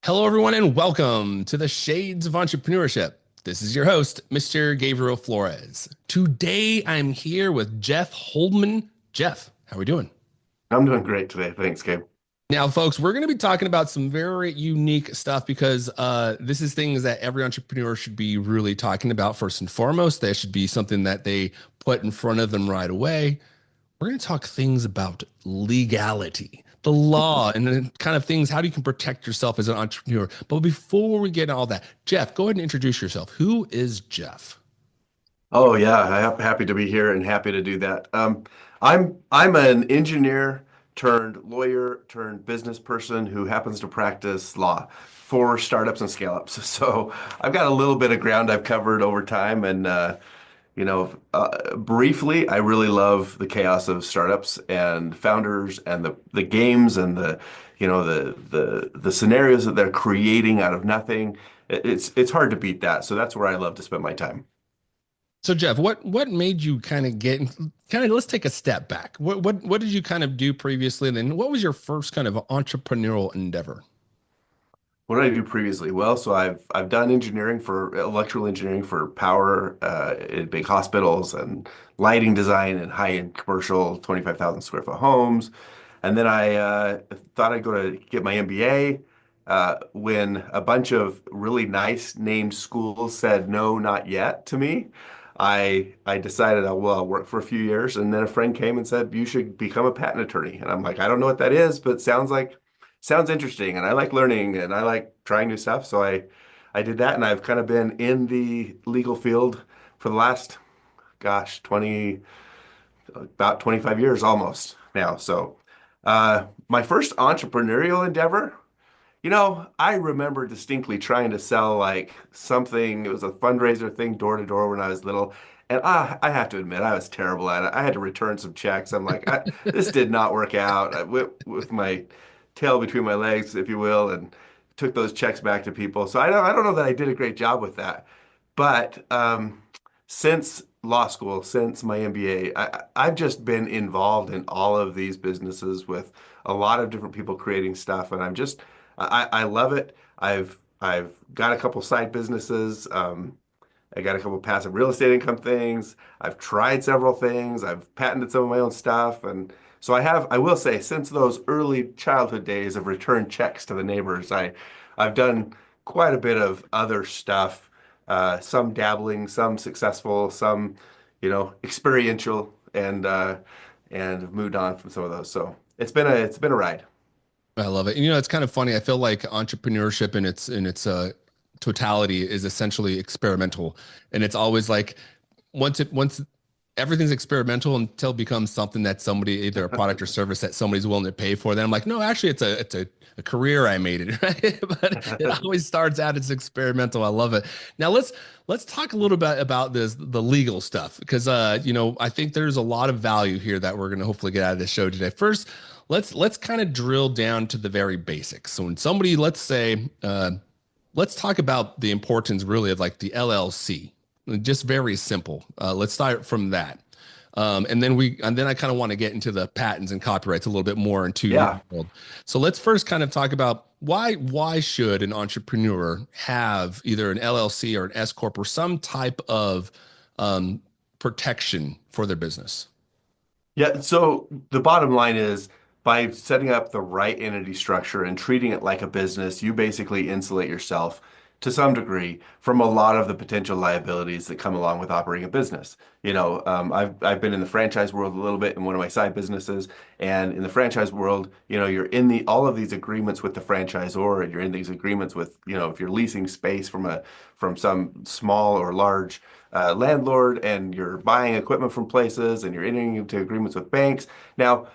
Hello, everyone, and welcome to the Shades of Entrepreneurship. This is your host, Mr. Gabriel Flores. Today, I'm here with Jeff Holman. Jeff, how are we doing? I'm doing great today. Thanks, Gabe. Now, folks, we're going to be talking about some very unique stuff because this is things that every entrepreneur should be really talking about first and foremost. That should be something that they put in front of them right away. We're going to talk things about legality, the law, and then kind of things, how you can protect yourself as an entrepreneur. But before we get into all that, Jeff, go ahead and introduce yourself. Who is Jeff? Oh yeah, I'm happy to be here and happy to do that. I'm an engineer turned lawyer turned business person who happens to practice law for startups and scale-ups. So I've got a little bit of ground I've covered over time, and briefly, I really love the chaos of startups and founders and the games and the scenarios that they're creating out of nothing. It's hard to beat that. So that's where I love to spend my time. So, Jeff, what made you kind of let's take a step back. What did you kind of do previously? And then what was your first kind of entrepreneurial endeavor? What did I do previously? Well, so I've done engineering for electrical engineering for power in big hospitals and lighting design in high-end commercial 25,000 square foot homes. And then I thought I'd go to get my MBA when a bunch of really nice named schools said no, not yet to me. I decided I'll work for a few years, and then a friend came and said you should become a patent attorney. And I'm like, I don't know what that is, but sounds interesting, and I like learning and I like trying new stuff. So I did that, and I've kind of been in the legal field for the last, gosh, 20 about 25 years almost now. So my first entrepreneurial endeavor, I remember distinctly trying to sell like something. It was a fundraiser thing door to door when I was little. And I have to admit, I was terrible at it. I had to return some checks. I'm like, this did not work out. I went with my tail between my legs, if you will, and took those checks back to people. So I don't know that I did a great job with that. But since law school, since my MBA, I've just been involved in all of these businesses with a lot of different people creating stuff, and I love it. I've got a couple side businesses. I got a couple passive real estate income things. I've tried several things. I've patented some of my own stuff, and so I will say, since those early childhood days of return checks to the neighbors, I've done quite a bit of other stuff. Some dabbling, some successful, some, experiential, and have moved on from some of those. So it's been a ride. I love it. And, it's kind of funny. I feel like entrepreneurship in its totality is essentially experimental, and it's always like once everything's experimental until it becomes something that somebody, either a product or service that somebody's willing to pay for. Then I'm like, no, actually, it's a career. I made it, right? But it always starts out as experimental. I love it. Now let's talk a little bit about the legal stuff because I think there's a lot of value here that we're going to hopefully get out of this show today. First, let's kind of drill down to the very basics. So when somebody, let's say, let's talk about the importance really of like the LLC. Just very simple. Let's start from that. And then I kind of want to get into the patents and copyrights a little bit more into your Yeah. world. So let's first kind of talk about why should an entrepreneur have either an LLC or an S corp or some type of protection for their business? Yeah, so the bottom line is by setting up the right entity structure and treating it like a business, you basically insulate yourself to some degree from a lot of the potential liabilities that come along with operating a business. I've been in the franchise world a little bit in one of my side businesses, and in the franchise world, you're in the all of these agreements with the franchisor, and you're in these agreements with, if you're leasing space from some small or large landlord, and you're buying equipment from places, and you're entering into agreements with banks. Now,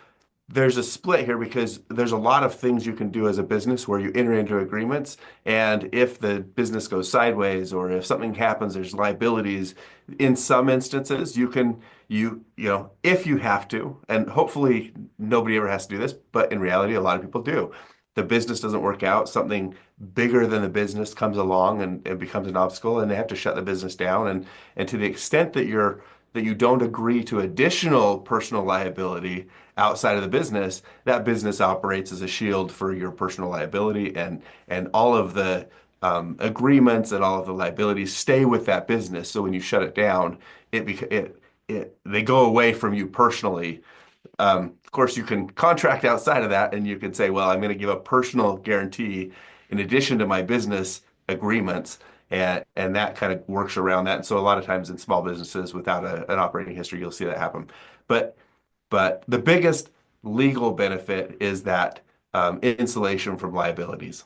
there's a split here because there's a lot of things you can do as a business where you enter into agreements, and if the business goes sideways or if something happens, there's liabilities. In some instances, if you have to, and hopefully nobody ever has to do this, but in reality, a lot of people do. The business doesn't work out, something bigger than the business comes along and becomes an obstacle, and they have to shut the business down. And to the extent that you don't agree to additional personal liability outside of the business, that business operates as a shield for your personal liability, and all of the agreements and all of the liabilities stay with that business. So when you shut it down, they go away from you personally. Of course, you can contract outside of that, and you can say, well, I'm going to give a personal guarantee in addition to my business agreements, and that kind of works around that. And so a lot of times in small businesses without an operating history, you'll see that happen. But the biggest legal benefit is that insulation from liabilities.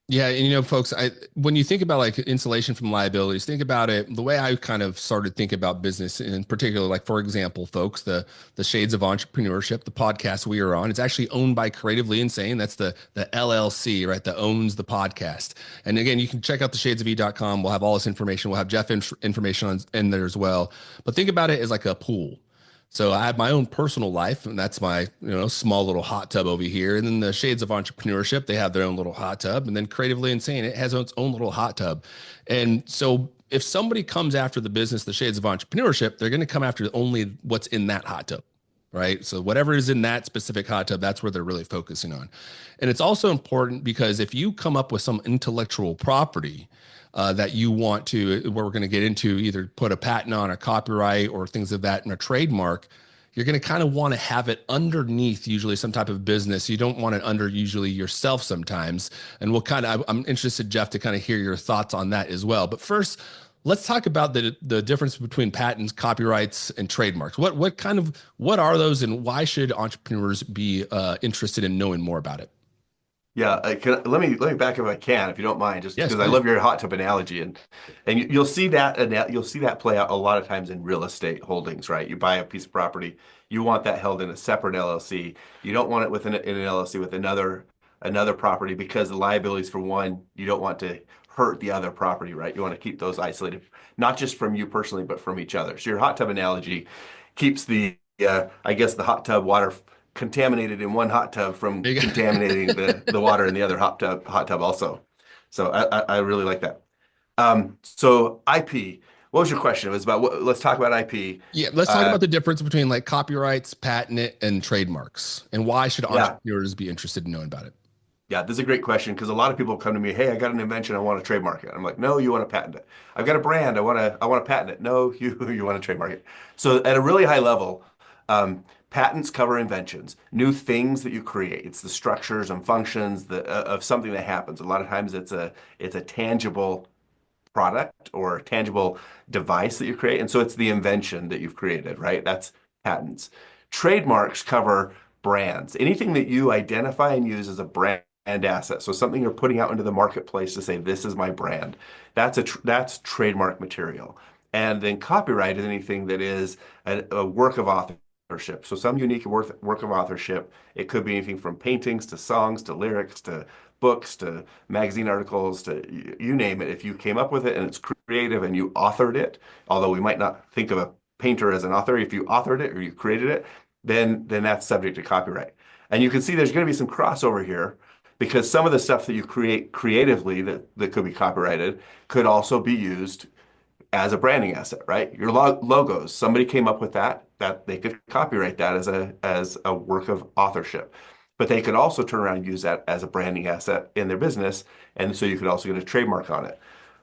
Yeah, and folks, when you think about like insulation from liabilities, think about it the way I kind of started thinking about business in particular, like for example, folks, the Shades of Entrepreneurship, the podcast we are on, it's actually owned by Creatively Insane. That's the LLC, right? That owns the podcast. And again, you can check out the shadesofe.com. We'll have all this information. We'll have Jeff information in there as well. But think about it as like a pool. So I have my own personal life, and that's my, small little hot tub over here. And then the Shades of Entrepreneurship, they have their own little hot tub. And then Creatively Insane, it has its own little hot tub. And so if somebody comes after the business, the Shades of Entrepreneurship, they're going to come after only what's in that hot tub, right? So whatever is in that specific hot tub, that's where they're really focusing on. And it's also important because if you come up with some intellectual property, that you want to, where we're going to get into either put a patent on a copyright or things of that in a trademark, you're going to kind of want to have it underneath usually some type of business. You don't want it under usually yourself sometimes. And I'm interested, Jeff, to kind of hear your thoughts on that as well. But first, let's talk about the difference between patents, copyrights, and trademarks. What are those, and why should entrepreneurs be interested in knowing more about it? Yeah, let me back if I can, if you don't mind, just Yes, because I please. love your hot tub analogy, and you'll see that, and you'll see that play out a lot of times in real estate holdings, right? You buy a piece of property, you want that held in a separate LLC. You don't want it in an LLC with another property because the liabilities for one, you don't want to hurt the other property, right? You want to keep those isolated, not just from you personally, but from each other. So your hot tub analogy keeps I guess the hot tub water contaminated in one hot tub from There you go. contaminating the water in the other hot tub also. So I really like that. So IP, what was your question? It was about let's talk about IP. Yeah, let's talk Uh, about the difference between like copyrights, patent, and trademarks, and why should yeah, entrepreneurs be interested in knowing about it? Yeah, this is a great question because a lot of people come to me, hey, I got an invention, I want to trademark it. I'm like, no, you want to patent it. I've got a brand, I want to patent it. No, you want to trademark it. So at a really high level, patents cover inventions, new things that you create. It's the structures and functions of something that happens. A lot of times it's a tangible product or a tangible device that you create. And so it's the invention that you've created, right? That's patents. Trademarks cover brands, anything that you identify and use as a brand asset. So something you're putting out into the marketplace to say, this is my brand. That's trademark material. And then copyright is anything that is a work of authorship. So some unique work of authorship. It could be anything from paintings to songs to lyrics to books to magazine articles to you name it. If you came up with it and it's creative and you authored it, although we might not think of a painter as an author, if you authored it or you created it, then that's subject to copyright. And you can see there's going to be some crossover here because some of the stuff that you create creatively that could be copyrighted could also be used as a branding asset, right? Your logos, somebody came up with that they could copyright that as a work of authorship. But they could also turn around and use that as a branding asset in their business, and so you could also get a trademark on it.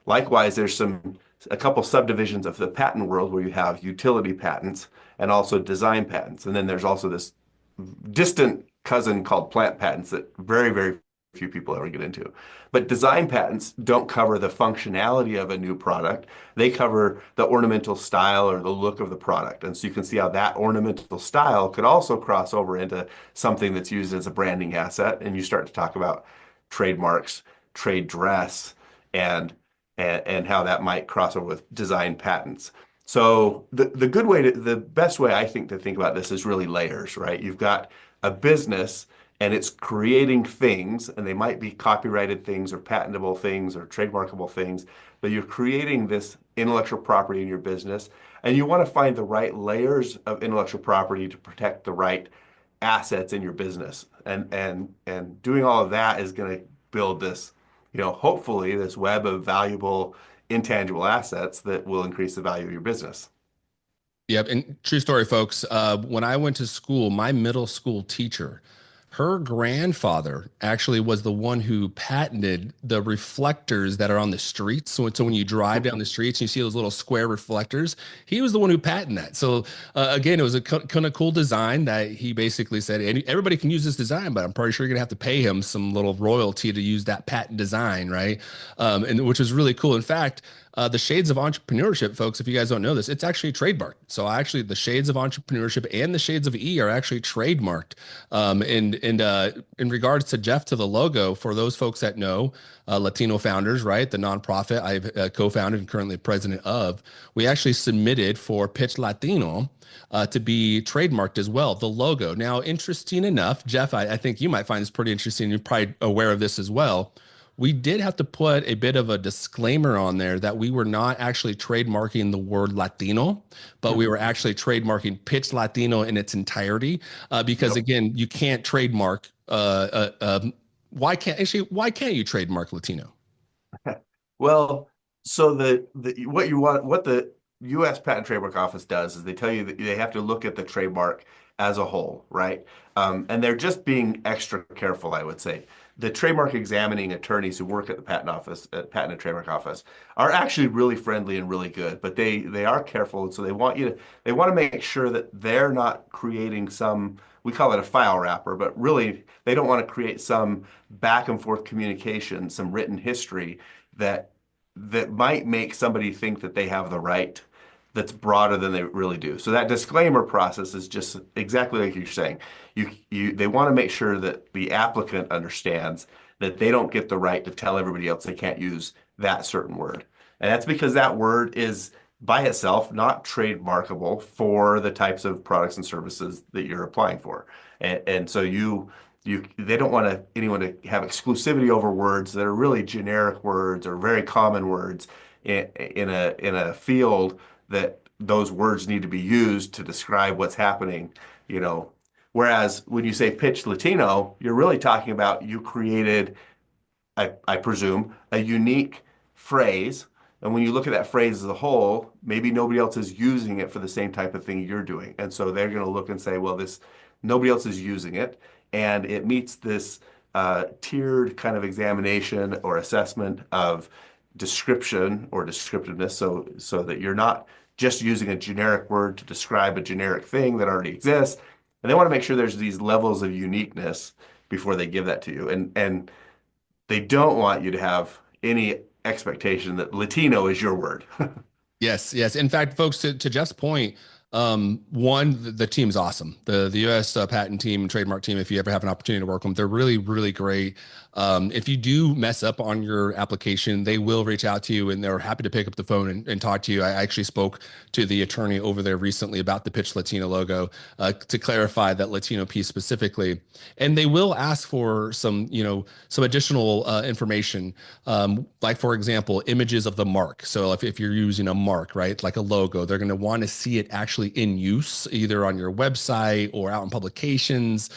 Likewise, there's a couple subdivisions of the patent world where you have utility patents and also design patents. And then there's also this distant cousin called plant patents that very, very few people ever get into. But design patents don't cover the functionality of a new product. They cover the ornamental style or the look of the product. And so you can see how that ornamental style could also cross over into something that's used as a branding asset. And you start to talk about trademarks, trade dress, and and how that might cross over with design patents. So the best way I think to think about this is really layers, right? You've got a business and it's creating things, and they might be copyrighted things or patentable things or trademarkable things, but you're creating this intellectual property in your business, and you want to find the right layers of intellectual property to protect the right assets in your business. And doing all of that is going to build this, hopefully this web of valuable intangible assets that will increase the value of your business. Yep, and true story, folks. When I went to school, my middle school teacher, her grandfather actually was the one who patented the reflectors that are on the streets. So when you drive down the streets and you see those little square reflectors, he was the one who patented that. So again, it was a kind of cool design that he basically said, everybody can use this design, but I'm pretty sure you're gonna have to pay him some little royalty to use that patent design, right? And which is really cool. In fact, the Shades of Entrepreneurship, folks, if you guys don't know this, it's actually trademarked. So actually, the Shades of Entrepreneurship and the Shades of E are actually trademarked. And in regards to Jeff, to the logo, for those folks that know, Latino Founders, right, the nonprofit I've co-founded and currently president of, we actually submitted for Pitch Latino. To be trademarked as well, the logo. Now, interesting enough, Jeff, I think you might find this pretty interesting. You're probably aware of this as well. We did have to put a bit of a disclaimer on there that we were not actually trademarking the word Latino, but we were actually trademarking Pitch Latino in its entirety. Because Yep. again, you can't trademark. Why can't you trademark Latino? Well, so the what you want what the U.S. Patent and Trademark Office does is they tell you that they have to look at the trademark as a whole, right? And they're just being extra careful, I would say. The trademark examining attorneys who work at the Patent and Trademark Office, are actually really friendly and really good, but they are careful, and so they want to make sure that they're not creating some, we call it a file wrapper, but really they don't want to create some back and forth communication, some written history that might make somebody think that they have the right that's broader than they really do. So that disclaimer process is just exactly like you're saying. They want to make sure that the applicant understands that they don't get the right to tell everybody else they can't use that certain word. And that's because that word is by itself not trademarkable for the types of products and services that you're applying for. And so they don't want anyone to have exclusivity over words that are really generic words or very common words in a field that those words need to be used to describe what's happening, you know. Whereas when you say pitch Latino, you're really talking about you created, I presume, a unique phrase. And when you look at that phrase as a whole, maybe nobody else is using it for the same type of thing you're doing. And so they're going to look and say, well, this nobody else is using it, and it meets this tiered kind of examination or assessment of description or descriptiveness, so that you're not just using a generic word to describe a generic thing that already exists. And they want to make sure there's these levels of uniqueness before they give that to you. And they don't want you to have any expectation that Latino is your word. Yes, yes. In fact, folks, to Jeff's point, one, the team's awesome. The U.S. Patent team and trademark team, if you ever have an opportunity to work with them, they're really, really great. If you do mess up on your application, they will reach out to you and they're happy to pick up the phone and talk to you. I actually spoke to the attorney over there recently about the Pitch Latino logo to clarify that Latino piece specifically. And they will ask for some additional information, like for example, images of the mark. So if you're using a mark, right, like a logo, they're going to want to see it actually in use, either on your website or out in publications,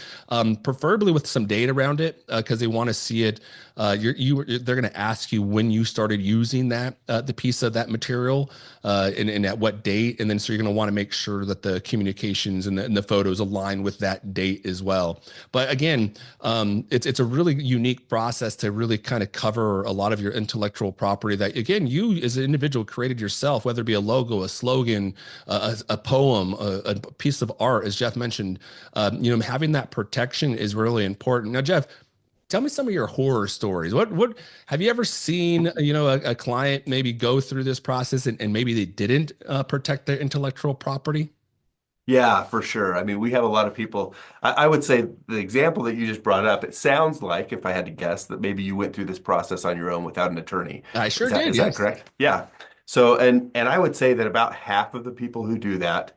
preferably with some data around it, because they want to see it. They're going to ask you when you started using the piece of that material, and at what date, and then so you're going to want to make sure that the communications and the photos align with that date as well. But again, it's a really unique process to really kind of cover a lot of your intellectual property that, again, you as an individual created yourself, whether it be a logo, a slogan, a poem, a piece of art, as Jeff mentioned. Having that protection is really important. Now, Jeff, tell me some of your horror stories. What have you ever seen, a client maybe go through this process and maybe they didn't protect their intellectual property? Yeah, for sure. I mean, we have a lot of people. I would say the example that you just brought up, it sounds like, if I had to guess, that maybe you went through this process on your own without an attorney. I Is sure that did, is that yes. correct? Yeah. So, and I would say that about half of the people who do that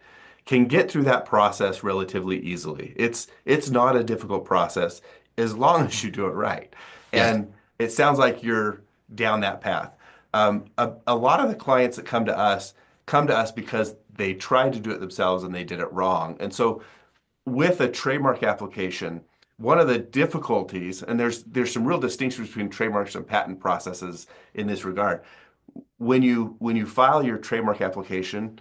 can get through that process relatively easily. It's not a difficult process as long as you do it right. Yes. And it sounds like you're down that path. A lot of the clients that come to us because they tried to do it themselves and they did it wrong. And so with a trademark application, one of the difficulties, and there's some real distinctions between trademarks and patent processes in this regard. When you file your trademark application,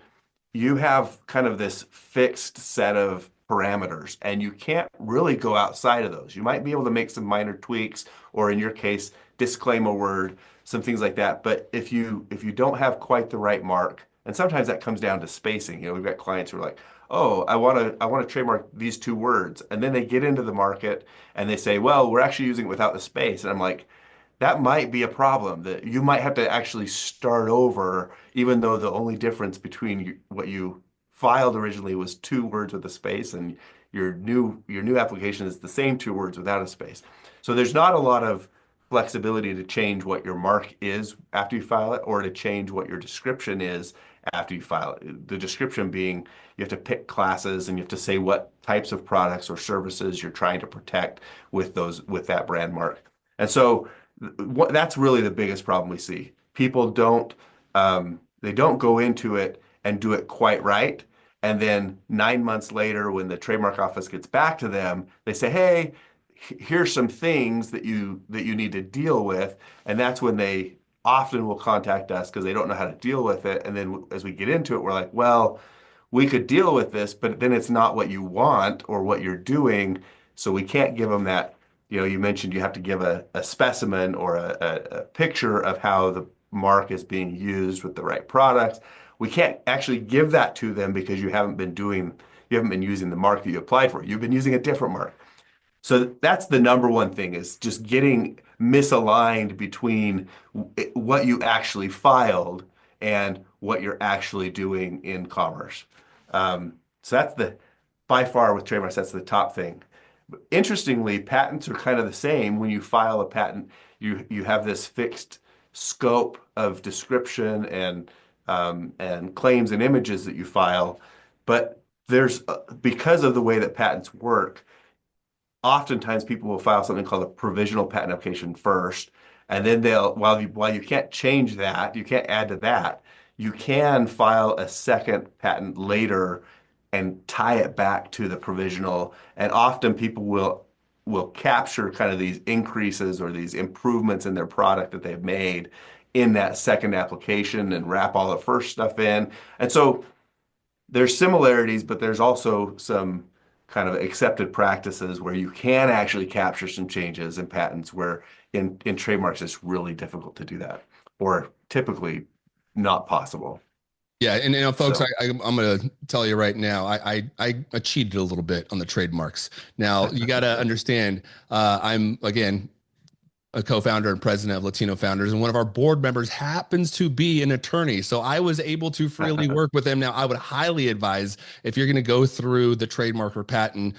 you have kind of this fixed set of parameters, and you can't really go outside of those. You might be able to make some minor tweaks, or in your case, disclaim a word, some things like that. But if you don't have quite the right mark, and sometimes that comes down to spacing. We've got clients who are like, "Oh, I want to trademark these two words," and then they get into the market and they say, "Well, we're actually using it without the space," and I'm like, that might be a problem that you might have to actually start over, even though the only difference between what you filed originally was two words with a space, and your new application is the same two words without a space. So there's not a lot of flexibility to change what your mark is after you file it, or to change what your description is after you file it. The description being you have to pick classes and you have to say what types of products or services you're trying to protect with that brand mark. And so that's really the biggest problem we see. People they don't go into it and do it quite right. And then 9 months later, when the trademark office gets back to them, they say, "Hey, here's some things that you need to deal with." And that's when they often will contact us because they don't know how to deal with it. And then as we get into it, we're like, "Well, we could deal with this, but then it's not what you want or what you're doing." So we can't give them that. You mentioned you have to give a specimen or a picture of how the mark is being used with the right products. We can't actually give that to them because you haven't been using the mark that you applied for. You've been using a different mark. So that's the number one thing, is just getting misaligned between what you actually filed and what you're actually doing in commerce. So by far with trademarks, that's the top thing. Interestingly, patents are kind of the same. When you file a patent, you have this fixed scope of description and claims and images that you file. But because of the way that patents work, oftentimes people will file something called a provisional patent application first, and then while you can't change that, you can't add to that, you can file a second patent later and tie it back to the provisional. And often people will capture kind of these increases or these improvements in their product that they've made in that second application and wrap all the first stuff in. And so there's similarities, but there's also some kind of accepted practices where you can actually capture some changes in patents, where in trademarks it's really difficult to do that, or typically not possible. Yeah, and folks, So I'm going to tell you right now, I cheated a little bit on the trademarks. Now you got to understand, I'm again a co-founder and president of Latino Founders, and one of our board members happens to be an attorney, so I was able to freely work with him. Now, I would highly advise, if you're going to go through the trademark or patent,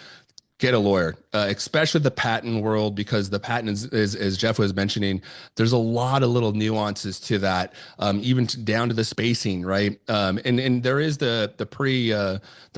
get a lawyer, especially the patent world, because the patent is, as Jeff was mentioning, there's a lot of little nuances to that, even down to the spacing, right? And there is the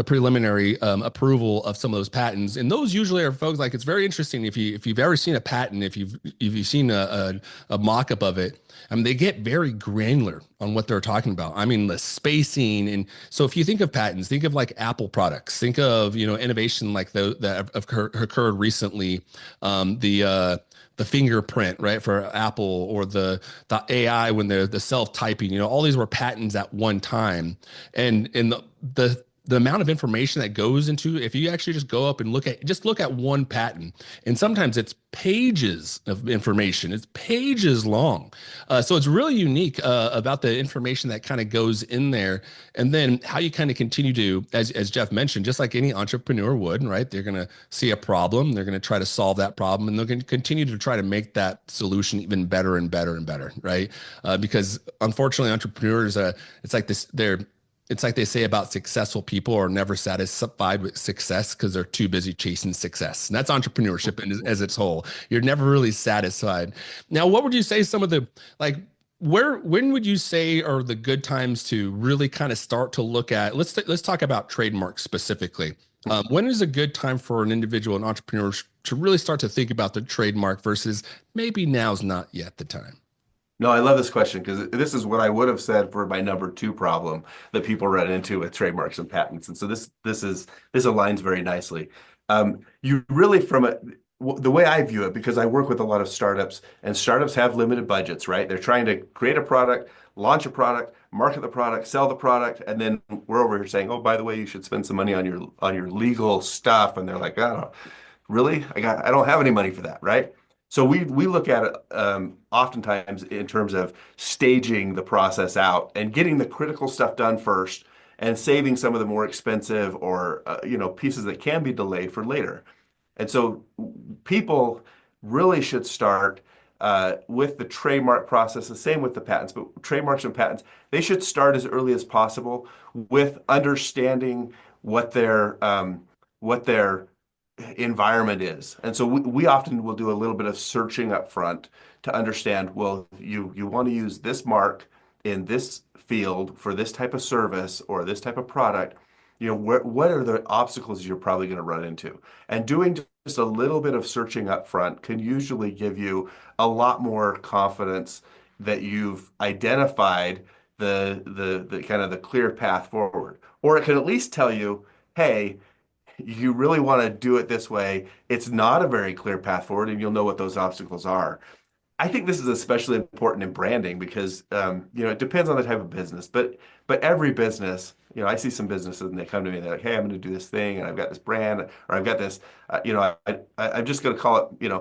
preliminary approval of some of those patents, and those usually are, folks, like, it's very interesting if you've ever seen a patent, if you've seen a mock-up of it. I mean, they get very granular on what they're talking about. I mean, the spacing. And so if you think of patents, think of like Apple products, think of, innovation like that have occurred recently. The fingerprint, right, for Apple, or the AI when they're the self-typing, all these were patents at one time. And the amount of information that goes into, if you actually just go up and look at one patent, and sometimes it's pages of information, it's pages long. So it's really unique about the information that kind of goes in there, and then how you kind of continue to, as Jeff mentioned, just like any entrepreneur would, right? They're going to see a problem, they're going to try to solve that problem, and they're going to continue to try to make that solution even better and better and better, right? Because unfortunately, entrepreneurs, it's like they say about successful people are never satisfied with success because they're too busy chasing success. And that's entrepreneurship as its whole. You're never really satisfied. Now, what would you say some of the, like, when would you say are the good times to really kind of start to look at, let's talk about trademarks specifically. When is a good time for an individual, an entrepreneur, to really start to think about the trademark versus maybe now's not yet the time? no, I love this question because this is what I would have said for my number two problem that people run into with trademarks and patents. And so this aligns very nicely. You really, the way I view it, because I work with a lot of startups, and startups have limited budgets, right? They're trying to create a product, launch a product, market the product, sell the product, and then we're over here saying, "Oh, by the way, you should spend some money on your legal stuff." And they're like, "Oh, really? I don't have any money for that," right? So we look at it oftentimes in terms of staging the process out and getting the critical stuff done first, and saving some of the more expensive or pieces that can be delayed for later. And so people really should start with the trademark process, the same with the patents, but trademarks and patents, they should start as early as possible with understanding what their environment is. And so we often will do a little bit of searching up front to understand, well, you want to use this mark in this field for this type of service or this type of product. What are the obstacles you're probably going to run into? And doing just a little bit of searching up front can usually give you a lot more confidence that you've identified the kind of the clear path forward. Or it can at least tell you, hey, you really want to do it this way. It's not a very clear path forward, and you'll know what those obstacles are. I think this is especially important in branding because it depends on the type of business, but every business, I see some businesses and they come to me and they're like, "Hey, I'm going to do this thing, and I've got this brand, or I've got this, I'm just going to call it,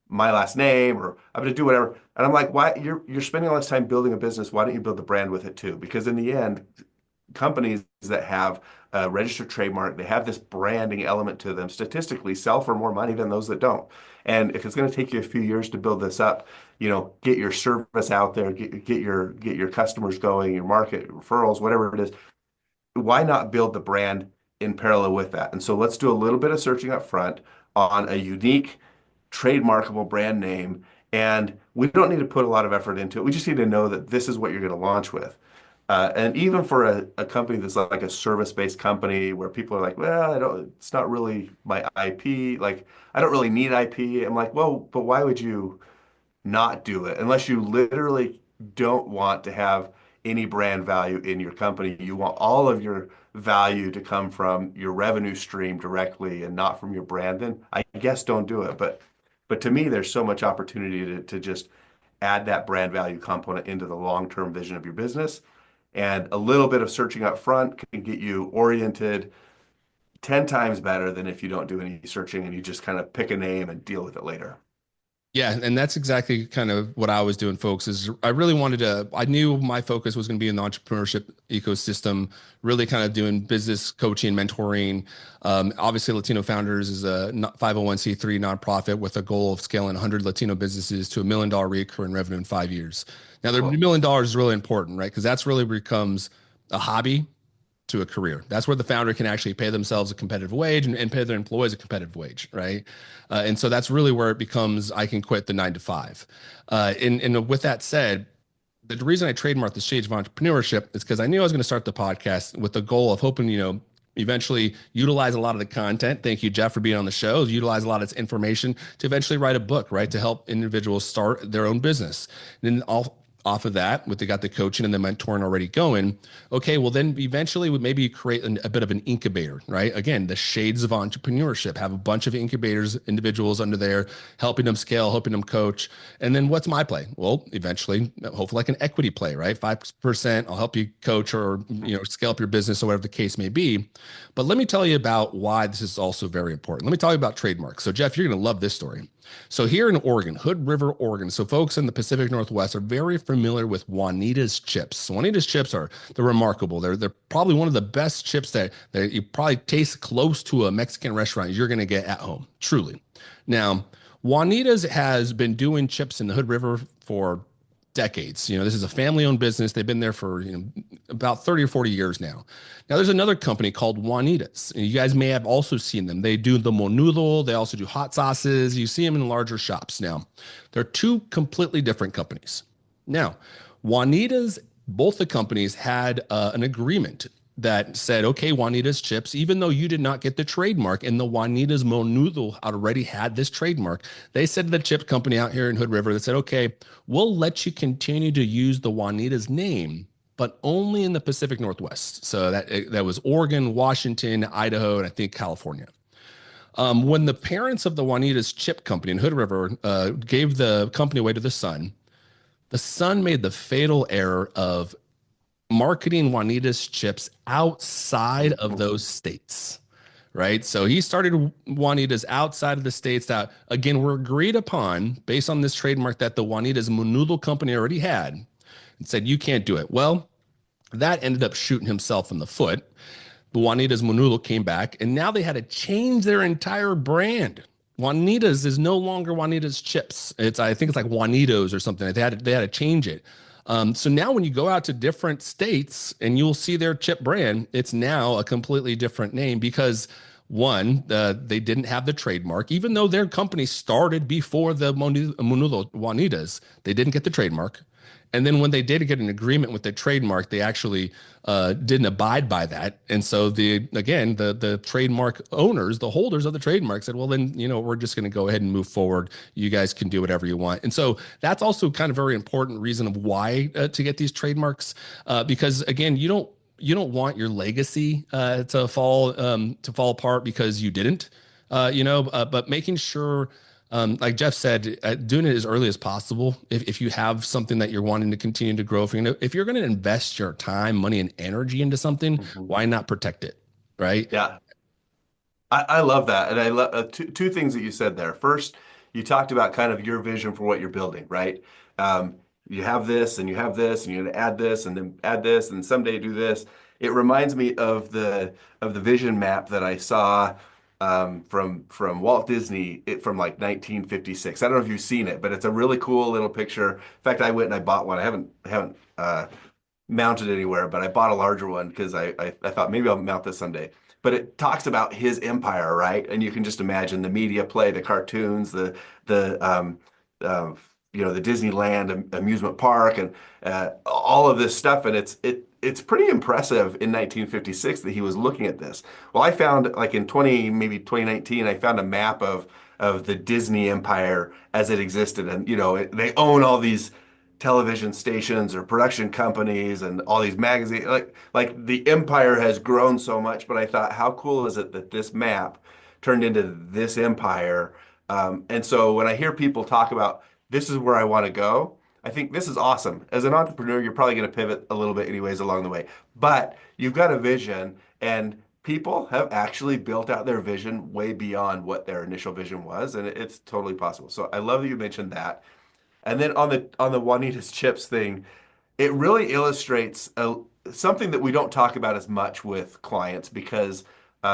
my last name, or I'm going to do whatever." And I'm like, "Why? You're spending all this time building a business. Why don't you build the brand with it too?" Because in the end, companies that have a registered trademark, they have this branding element to them, statistically sell for more money than those that don't. And if it's going to take you a few years to build this up, get your service out there, get your customers going, your market referrals, whatever it is. Why not build the brand in parallel with that? And so let's do a little bit of searching up front on a unique, trademarkable brand name. And we don't need to put a lot of effort into it. We just need to know that this is what you're going to launch with. And even for a company that's like a service-based company where people are like, "Well, it's not really my IP. Like, I don't really need IP." I'm like, "Well, but why would you not do it unless you literally don't want to have any brand value in your company? You want all of your value to come from your revenue stream directly and not from your brand, then I guess don't do it." But to me, there's so much opportunity to just add that brand value component into the long-term vision of your business. And a little bit of searching up front can get you oriented 10 times better than if you don't do any searching and you just kind of pick a name and deal with it later. Yeah, and that's exactly kind of what I was doing, folks, is I really wanted to, I knew my focus was going to be in the entrepreneurship ecosystem, really kind of doing business coaching, mentoring. Obviously, Latino Founders is a 501c3 nonprofit with a goal of scaling 100 Latino businesses to $1 million recurring revenue in 5 years. Now, the Cool. $1 million is really important, right? Because that's really becomes a hobby to a career. That's where the founder can actually pay themselves a competitive wage and pay their employees a competitive wage, right? And so that's really where it becomes I can quit the 9 to 5. And with that said, the reason I trademarked the Shades of Entrepreneurship is because I knew I was going to start the podcast with the goal of hoping, eventually utilize a lot of the content. Thank you, Jeff, for being on the show. Utilize a lot of its information to eventually write a book, right? To help individuals start their own business. And then off of that, with they got the coaching and the mentoring already going, okay, well then eventually we maybe create a bit of an incubator, right? Again, the Shades of Entrepreneurship, have a bunch of incubators, individuals under there, helping them scale, helping them coach. And then what's my play? Well, eventually, hopefully like an equity play, right? 5%, I'll help you coach or, scale up your business or whatever the case may be. But let me tell you about why this is also very important. Let me tell you about trademarks. So Jeff, you're going to love this story. So here in Oregon, Hood River, Oregon. So folks in the Pacific Northwest are very familiar with Juanita's chips. So Juanita's chips they're remarkable. They're probably one of the best chips that you probably taste close to a Mexican restaurant you're going to get at home. Truly. Now, Juanita's has been doing chips in the Hood River for decades. This is a family-owned business. They've been there for about 30 or 40 years now. Now, there's another company called Juanita's. And you guys may have also seen them. They do the menudo. They also do hot sauces. You see them in larger shops. Now, they're two completely different companies. Now, Juanita's, both the companies had an agreement that said, okay, Juanita's chips, even though you did not get the trademark and the Juanita's Menudo already had this trademark, they said to the chip company out here in Hood River that said, okay, we'll let you continue to use the Juanita's name, but only in the Pacific Northwest. So that was Oregon, Washington, Idaho, and I think California. When the parents of the Juanita's chip company in Hood River gave the company away to the son made the fatal error of marketing Juanita's chips outside of Mhm. those states. Right. So he started Juanita's outside of the states that, again, were agreed upon based on this trademark that the Juanita's Monoodle company already had and said, you can't do it. Well, that ended up shooting himself in the foot. The Juanita's Monoodle came back, and now they had to change their entire brand. Juanita's is no longer Juanita's chips. I think it's like Juanitos or something. They had to change it. So now when you go out to different states and you'll see their chip brand, it's now a completely different name because one, they didn't have the trademark, even though their company started before the Monudo Juanitas, they didn't get the trademark. And then when they did get an agreement with the trademark, they actually didn't abide by that. And so the trademark owners, the holders of the trademark said, well, then, we're just going to go ahead and move forward. You guys can do whatever you want. And so that's also kind of very important reason of why to get these trademarks, because again, you don't want your legacy to fall apart because you didn't, but making sure like Jeff said, doing it as early as possible. If you have something that you're wanting to continue to grow, if you're going to invest your time, money, and energy into something, Mhm. why not protect it? Right? Yeah. I love that. And I love two things that you said there. First, you talked about kind of your vision for what you're building, right? Um, you have this and you have this and you're going to add this and then add this and someday do this. It reminds me of the vision map that I saw from Walt Disney from like 1956. I don't know if you've seen it, but it's a really cool little picture. In fact, I went and I bought one. I haven't mounted anywhere, but I bought a larger one because I thought maybe I'll mount this someday. But it talks about his empire, right? And you can just imagine the media play, the cartoons, the uh, the Disneyland amusement park, and all of this stuff. And it's pretty impressive in 1956 that he was looking at this. Well, I found like in maybe 2019, I found a map of the Disney empire as it existed, and they own all these television stations or production companies and all these magazines. Like the empire has grown so much, but I thought, how cool is it that this map turned into this empire? And so when I hear people talk about this is where I want to go, I think this is awesome. As an entrepreneur, you're probably going to pivot a little bit anyways along the way, but you've got a vision, and people have actually built out their vision way beyond what their initial vision was, and it's totally possible. So I love that you mentioned that. And then on the Juanita's chips thing, it really illustrates something that we don't talk about as much with clients because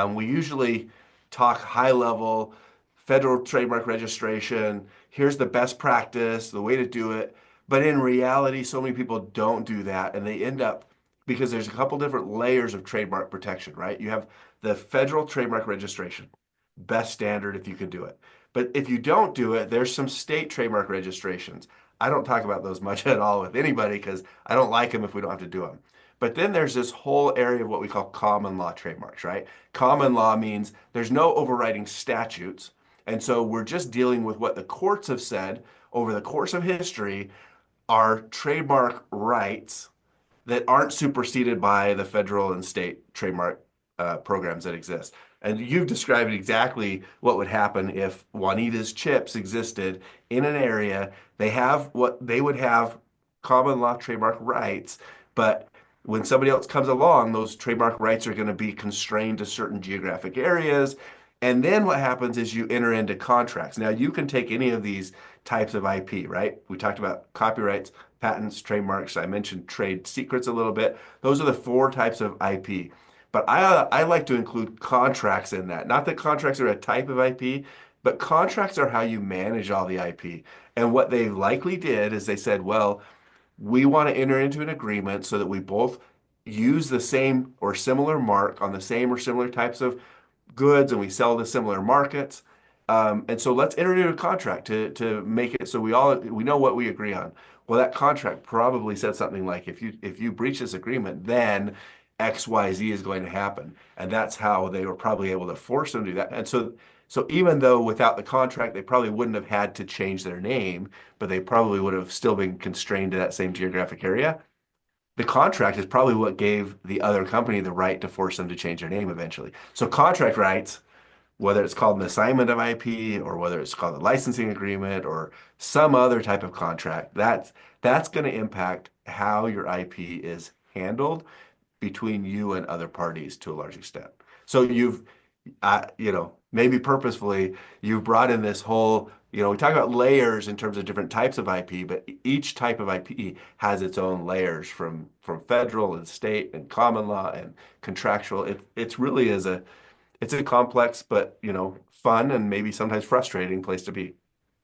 we usually talk high level, federal trademark registration. Here's the best practice, the way to do it. But in reality, so many people don't do that, and they end up because there's a couple different layers of trademark protection, right? You have the federal trademark registration, best standard if you can do it. But if you don't do it, there's some state trademark registrations. I don't talk about those much at all with anybody because I don't like them if we don't have to do them. But then there's this whole area of what we call common law trademarks, right? Common law means there's no overriding statutes. And so we're just dealing with what the courts have said over the course of history are trademark rights that aren't superseded by the federal and state trademark programs that exist. And you've described exactly what would happen if Juanita's chips existed in an area. They have what they would have common law trademark rights, but when somebody else comes along, those trademark rights are going to be constrained to certain geographic areas. And then what happens is you enter into contracts. Now, you can take any of these types of IP, right? We talked about copyrights, patents, trademarks. I mentioned trade secrets a little bit. Those are the four types of IP. But I like to include contracts in that. Not that contracts are a type of IP, but contracts are how you manage all the IP. And what they likely did is they said, well, we want to enter into an agreement so that we both use the same or similar mark on the same or similar types of goods and we sell to similar markets. And so let's enter into a contract to make it so we know what we agree on. Well, that contract probably said something like if you breach this agreement, then XYZ is going to happen. And that's how they were probably able to force them to do that. And so even though without the contract, they probably wouldn't have had to change their name, but they probably would have still been constrained to that same geographic area. The contract is probably what gave the other company the right to force them to change their name eventually. So contract rights whether it's called an assignment of IP or whether it's called a licensing agreement or some other type of contract, that's going to impact how your IP is handled between you and other parties to a large extent. So maybe purposefully, you've brought in this whole, we talk about layers in terms of different types of IP, but each type of IP has its own layers from federal and state and common law and contractual. It's really it's a complex but fun and maybe sometimes frustrating place to be.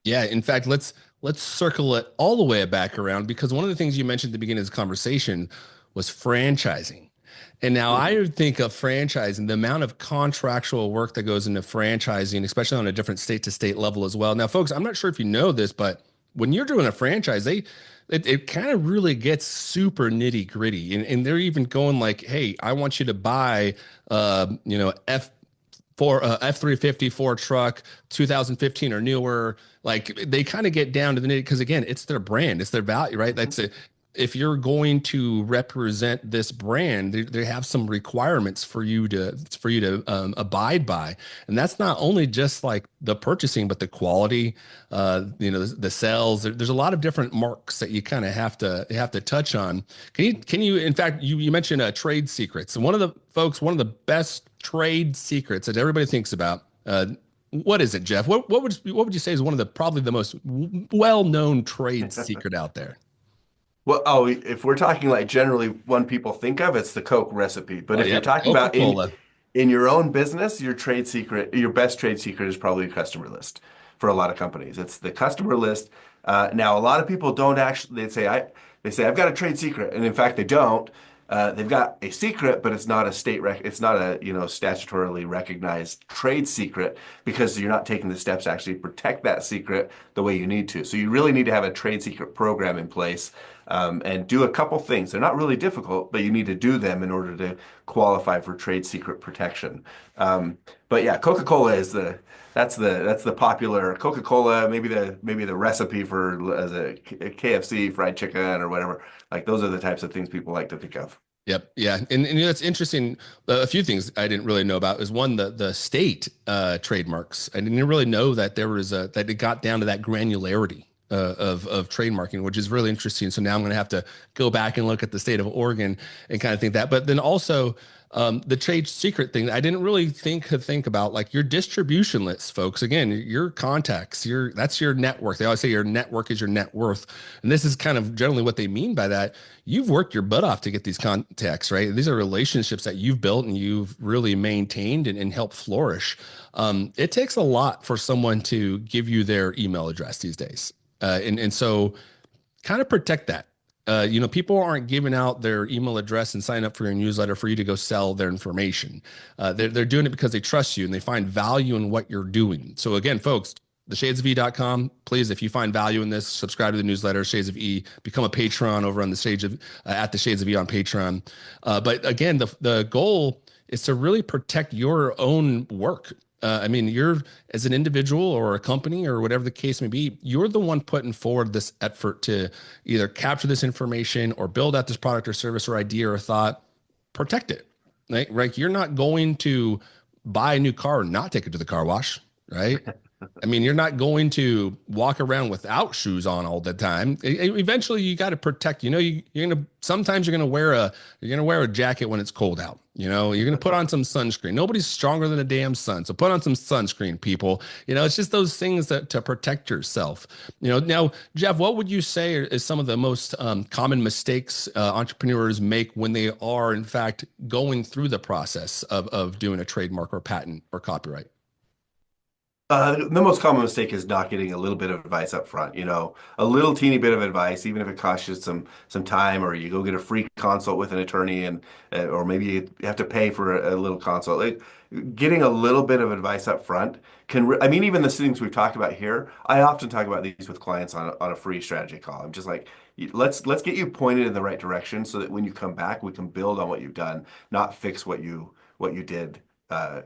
Yeah, in fact, let's circle it all the way back around because one of the things you mentioned at the beginning of this conversation was franchising. And now I Mhm. would think of franchising, the amount of contractual work that goes into franchising, especially on a different state to state level as well. Now, folks, I'm not sure if you know this, but when you're doing a franchise, it kind of really gets super nitty gritty. And they're even going like, hey, I want you to buy F-350 Ford truck, 2015 or newer. Like they kind of get down to the nitty because again, it's their brand, it's their value, right? Mhm. That's it. If you're going to represent this brand, they have some requirements for you to abide by, and that's not only just like the purchasing, but the quality, the sales. There's a lot of different marks that you kind of have to touch on. Can you in fact you mentioned trade secrets. And one of the best trade secrets that everybody thinks about. What is it, Jeff? What would you say is one of the probably the most well-known trade secret out there? Well, if we're talking like generally one people think of, it's the Coke recipe. But Oh, if you're yep, talking about Coca-Cola. in your own business, your best trade secret is probably your customer list for a lot of companies. It's the customer list. Now, a lot of people don't actually, they say, I've got a trade secret. And in fact, they don't. They've got a secret, but it's not it's not a, statutorily recognized trade secret because you're not taking the steps to actually protect that secret the way you need to. So you really need to have a trade secret program in place, and do a couple things. They're not really difficult, but you need to do them in order to qualify for trade secret protection. But yeah, Coca-Cola is that's the popular Coca-Cola, maybe the recipe for as a KFC fried chicken or whatever. Like those are the types of things people like to think of. Yep. Yeah. And that's interesting. A few things I didn't really know about is one, the state trademarks. I didn't really know that that it got down to that granularity of trademarking, which is really interesting. So now I'm going to have to go back and look at the state of Oregon and kind of think that. But then also the trade secret thing, I didn't really think about like your distribution lists, folks. Again, your contacts, that's your network. They always say your network is your net worth. And this is kind of generally what they mean by that. You've worked your butt off to get these contacts, right? These are relationships that you've built and you've really maintained and helped flourish. It takes a lot for someone to give you their email address these days. And so kind of protect that. People aren't giving out their email address and sign up for your newsletter for you to go sell their information. They're doing it because they trust you and they find value in what you're doing. So again, folks, theshadesofE.com. Please, if you find value in this, subscribe to the newsletter, Shades of E, become a patron over on the stage of at the Shades of E on Patreon. But again, the goal is to really protect your own work. I mean, you're as an individual or a company or whatever the case may be, you're the one putting forward this effort to either capture this information or build out this product or service or idea or thought, protect it. Right? You're not going to buy a new car and not take it to the car wash, right? I mean, you're not going to walk around without shoes on all the time. Eventually, you got to protect. You're gonna sometimes you're gonna wear a jacket when it's cold out. You're gonna put on some sunscreen. Nobody's stronger than a damn sun, so put on some sunscreen, people. It's just those things that to protect yourself. Now, Jeff, what would you say is some of the most common mistakes entrepreneurs make when they are, in fact, going through the process of doing a trademark or patent or copyright? The most common mistake is not getting a little bit of advice up front. A little teeny bit of advice, even if it costs you some time, or you go get a free consult with an attorney, and or maybe you have to pay for a little consult. Like, getting a little bit of advice up front I mean, even the things we've talked about here, I often talk about these with clients on a free strategy call. I'm just like, let's get you pointed in the right direction so that when you come back, we can build on what you've done, not fix what you did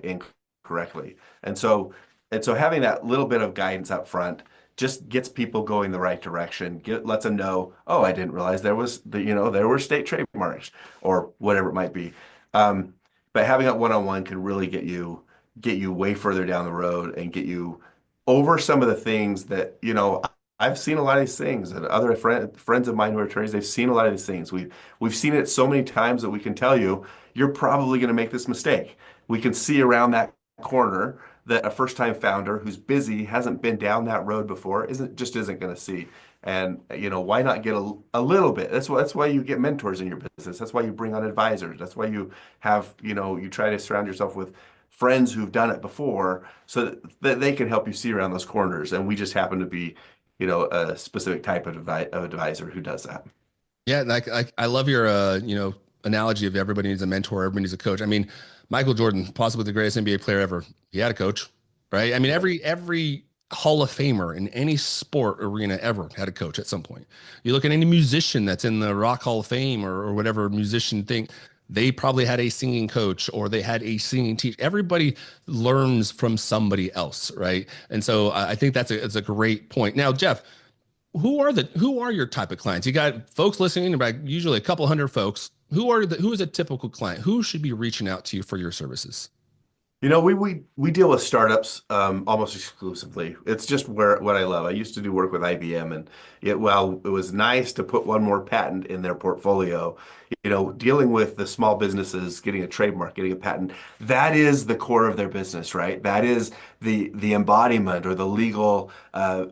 incorrectly. And so. And so having that little bit of guidance up front just gets people going the right direction, lets them know, oh, I didn't realize there were state trademarks or whatever it might be. But having that one-on-one can really get you get you way further down the road and get you over some of the things that, I've seen a lot of these things, and other friends of mine who are attorneys, they've seen a lot of these things. We've seen it so many times that we can tell you, you're probably going to make this mistake. We can see around that corner that a first-time founder who's busy, hasn't been down that road before, isn't going to see. And why not get a little bit? That's why you get mentors in your business. That's why you bring on advisors. That's why you have, you try to surround yourself with friends who've done it before so that they can help you see around those corners. And we just happen to be, a specific type of advisor who does that. Yeah, like I love your analogy of everybody needs a mentor, everybody needs a coach. I mean, Michael Jordan, possibly the greatest NBA player ever, he had a coach, right? I mean, Yeah. every Hall of Famer in any sport arena ever had a coach at some point. You look at any musician that's in the Rock Hall of Fame or whatever musician thing, they probably had a singing coach or they had a singing teacher. Everybody learns from somebody else, right? And so I think it's a great point. Now, Jeff, who are your type of clients? You got folks listening, about usually a couple hundred folks. Who is a typical client? Who should be reaching out to you for your services? We deal with startups almost exclusively. It's just what I love. I used to do work with IBM, and while it was nice to put one more patent in their portfolio, dealing with the small businesses, getting a trademark, getting a patent, that is the core of their business, right? That is the embodiment or the legal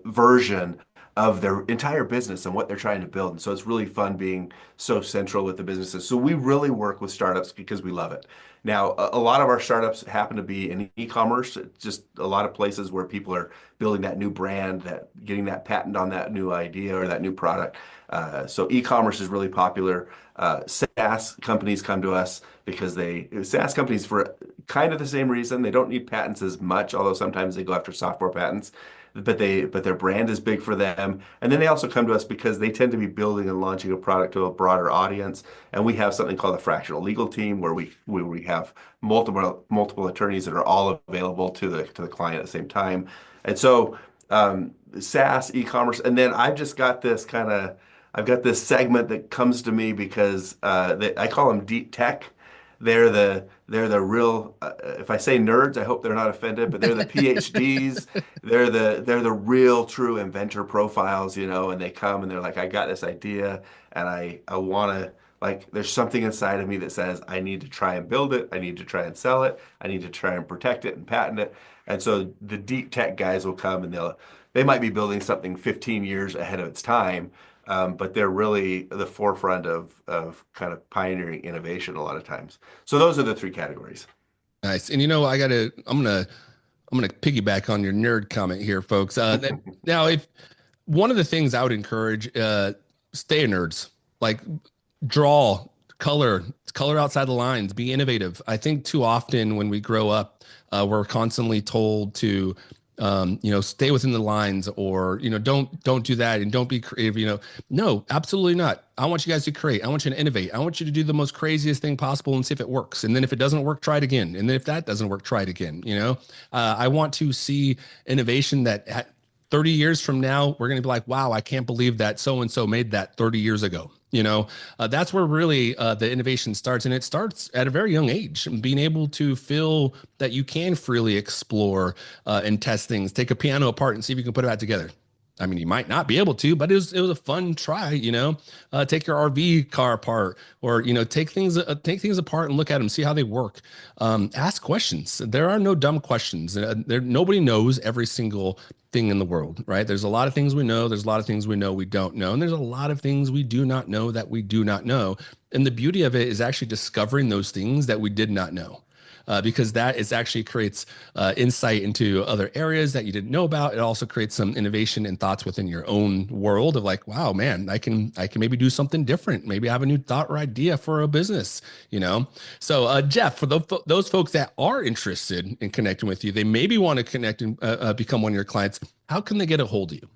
version of their entire business and what they're trying to build. And so it's really fun being so central with the businesses. So we really work with startups because we love it. Now, a lot of our startups happen to be in e-commerce, just a lot of places where people are building that new brand, that getting that patent on that new idea or that new product. So e-commerce is really popular. SaaS companies come to us because SaaS companies for kind of the same reason. They don't need patents as much, although sometimes they go after software patents. But their brand is big for them. And then they also come to us because they tend to be building and launching a product to a broader audience. And we have something called a fractional legal team where we have multiple attorneys that are all available to the client at the same time. And so SaaS, e-commerce, and then I've got this segment that comes to me because I call them deep tech. They're the real. If I say nerds, I hope they're not offended, but they're the PhDs. They're the real true inventor profiles, and they come and they're like, I got this idea, and I want to, like, there's something inside of me that says I need to try and build it, I need to try and sell it, I need to try and protect it and patent it. And so the deep tech guys will come and they might be building something 15 years ahead of its time, but they're really the forefront of kind of pioneering innovation a lot of times. So those are the three categories. Nice. And I'm gonna piggyback on your nerd comment here, folks. Now, if one of the things I would encourage, stay nerds. Like draw, color outside the lines, be innovative. I think too often when we grow up, we're constantly told to, stay within the lines, or don't do that and don't be creative. No, absolutely not. I want you guys to create. I want you to innovate. I want you to do the most craziest thing possible and see if it works. And then if it doesn't work, try it again. And then if that doesn't work, try it again. I want to see innovation that 30 years from now, we're going to be like, wow, I can't believe that so and so made that 30 years ago. That's where really the innovation starts. And it starts at a very young age, being able to feel that you can freely explore and test things, take a piano apart and see if you can put it back together. I mean, you might not be able to, but it was a fun try. Take your RV car apart, or take things apart and look at them, see how they work. Ask questions. There are no dumb questions. Nobody knows every single thing in the world, right? There's a lot of things we know. There's a lot of things we know we don't know, and there's a lot of things we do not know that we do not know. And the beauty of it is actually discovering those things that we did not know because that is actually creates insight into other areas that you didn't know about. It also creates some innovation and thoughts within your own world of like, wow, man, I can maybe do something different. Maybe I have a new thought or idea for a business, So, Jeff, for those folks that are interested in connecting with you, they maybe want to connect and become one of your clients. How can they get a hold of you?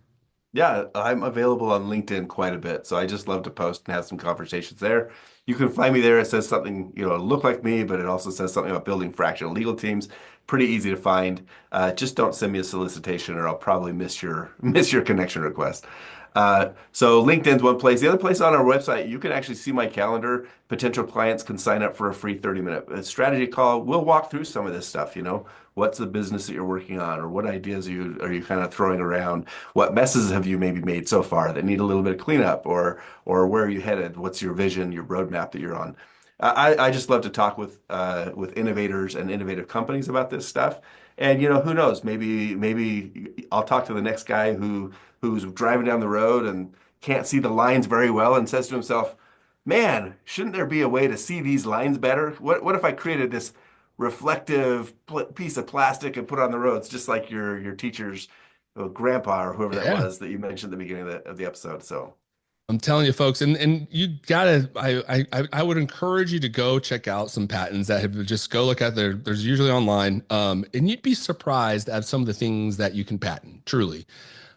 Yeah, I'm available on LinkedIn quite a bit, so I just love to post and have some conversations there. You can find me there. It says something, look like me, but it also says something about building fractional legal teams. Pretty easy to find. Just don't send me a solicitation, or I'll probably miss your miss your connection request. So LinkedIn's one place. The other place on our website, you can actually see my calendar. Potential clients can sign up for a free 30-minute strategy call. We'll walk through some of this stuff, What's the business that you're working on, or what ideas are you kind of throwing around? What messes have you maybe made so far that need a little bit of cleanup, or where are you headed? What's your vision, your roadmap that you're on? I just love to talk with innovators and innovative companies about this stuff. And who knows? Maybe I'll talk to the next guy who's driving down the road and can't see the lines very well and says to himself, "Man, shouldn't there be a way to see these lines better? What if I created this reflective piece of plastic and put it on the roads, just like your teacher's grandpa or whoever that Yeah. was that you mentioned at the beginning of the episode?" So I'm telling you, folks, and you gotta. I would encourage you to go check out some patents that have just go look at there. There's usually online, and you'd be surprised at some of the things that you can patent. Truly,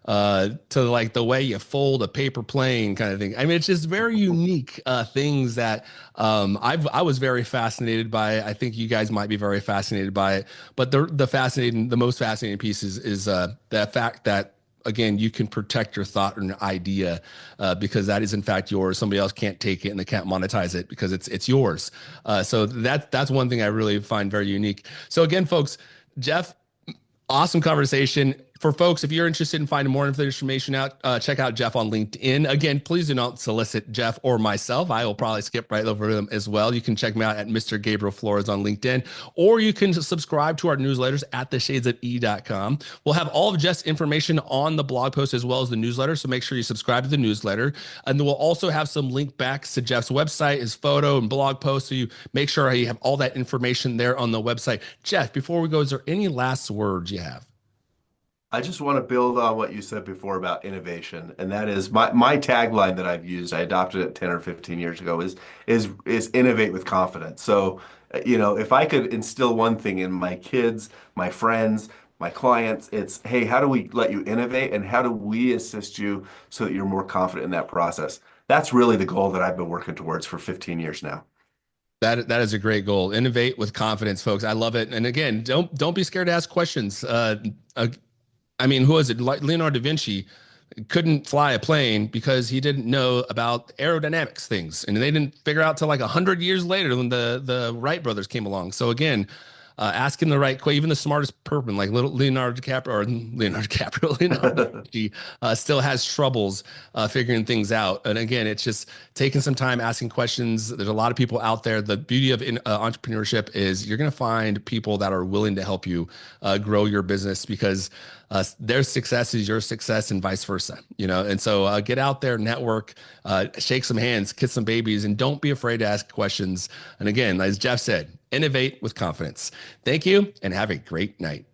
to like the way you fold a paper plane kind of thing. I mean, it's just very unique things that I was very fascinated by. I think you guys might be very fascinated by it. But the most fascinating piece is the fact that again, you can protect your thought or an idea because that is in fact yours. Somebody else can't take it and they can't monetize it because it's yours. So that's one thing I really find very unique. So again, folks, Jeff, awesome conversation. For folks, if you're interested in finding more information out, check out Jeff on LinkedIn. Again, please do not solicit Jeff or myself. I will probably skip right over them as well. You can check me out at Mr. Gabriel Flores on LinkedIn, or you can subscribe to our newsletters at theshadesofe.com. We'll have all of Jeff's information on the blog post as well as the newsletter, so make sure you subscribe to the newsletter. And then we'll also have some link backs to Jeff's website, his photo and blog post, so you make sure you have all that information there on the website. Jeff, before we go, is there any last words you have? I just want to build on what you said before about innovation, and that is my tagline that I've used. I adopted it 10 or 15 years ago is innovate with confidence. So, if I could instill one thing in my kids, my friends, my clients, it's, hey, how do we let you innovate and how do we assist you so that you're more confident in that process? That's really the goal that I've been working towards for 15 years now. That is a great goal. Innovate with confidence, folks. I love it. And again, don't be scared to ask questions. I mean, who was it? Leonardo da Vinci couldn't fly a plane because he didn't know about aerodynamics things, and they didn't figure out till like 100 years later when the Wright brothers came along. So again, asking the right question, even the smartest person like little Leonardo da Vinci still has troubles figuring things out. And again, it's just taking some time asking questions. There's a lot of people out there. The beauty of entrepreneurship is you're going to find people that are willing to help you grow your business because their success is your success and vice versa, And so get out there, network, shake some hands, kiss some babies, and don't be afraid to ask questions. And again, as Jeff said, innovate with confidence. Thank you and have a great night.